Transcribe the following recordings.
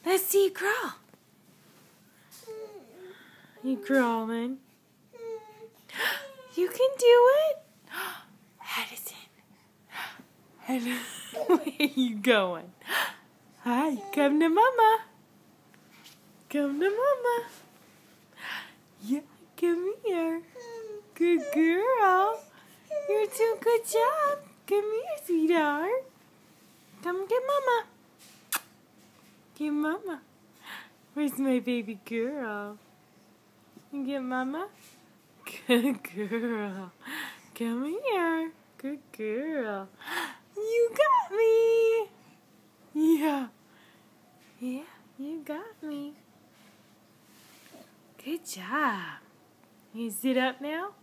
Let's see you crawl. You crawling? You can do it. Addison. Where are you going? Hi, come to Mama. Come to Mama. Yeah, come here. Good girl. You're doing a good job. Come here, sweetheart. Come get Mama. Get Mama. Where's my baby girl? You get Mama? Good girl. Come here. Good girl. You got me. Yeah. Yeah, you got me. Good job. You sit up now?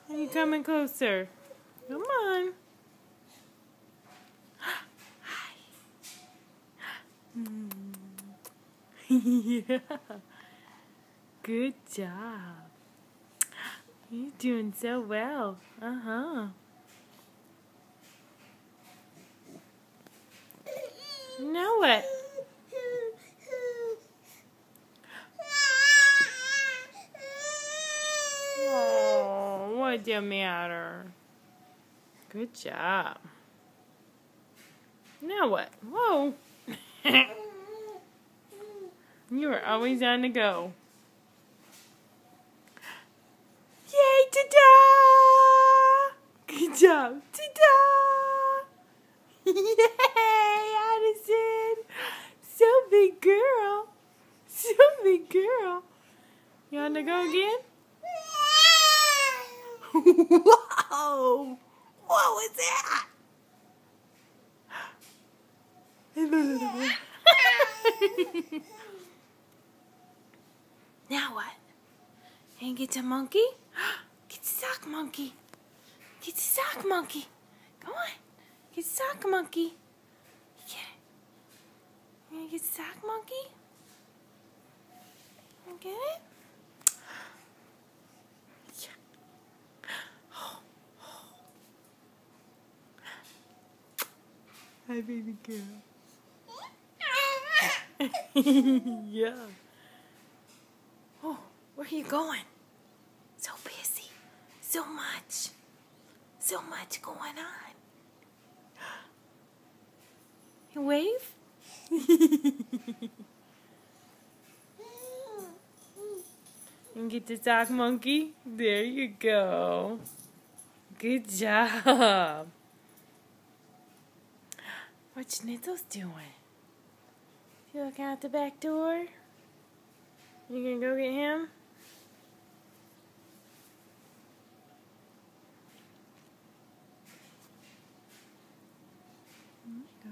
Are you coming closer? Come on. Hi. Yeah. Good job. You're doing so well. Uh-huh. Now what? Oh, what's the matter? Good job. Now what? Whoa. You are always on the go. Yay, ta-da! Good job. Ta-da! Yay, Addison! So big girl. So big girl. You want to go again? Whoa! What was that? Now what? And get the monkey? Get the sock monkey. Get the sock monkey. Come on. Get the sock monkey. Get it. You gonna get the sock monkey? You get it? Hi, baby girl. Yeah. Oh, where are you going? So busy. So much. So much going on. You wave? And get the sock monkey. There you go. Good job. What's Schnitzels doing? You looking out the back door? You gonna go get him? There you go.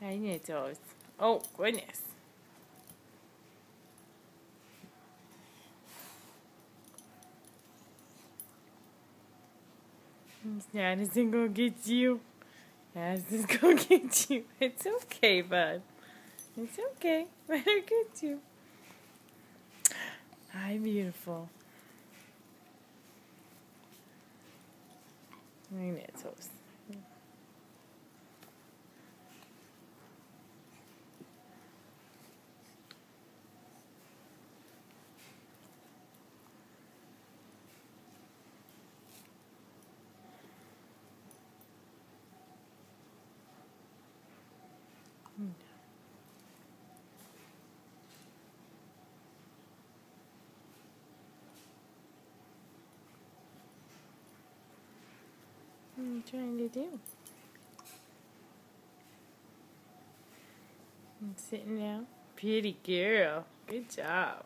Hi, Schnitzels. Oh, goodness. Addison gonna get you. Addison's gonna get you. It's okay, bud. It's okay. Let her get you. Hi, beautiful. Hi, Schnitzels. What are you trying to do? I'm sitting down. Pretty girl. Good job.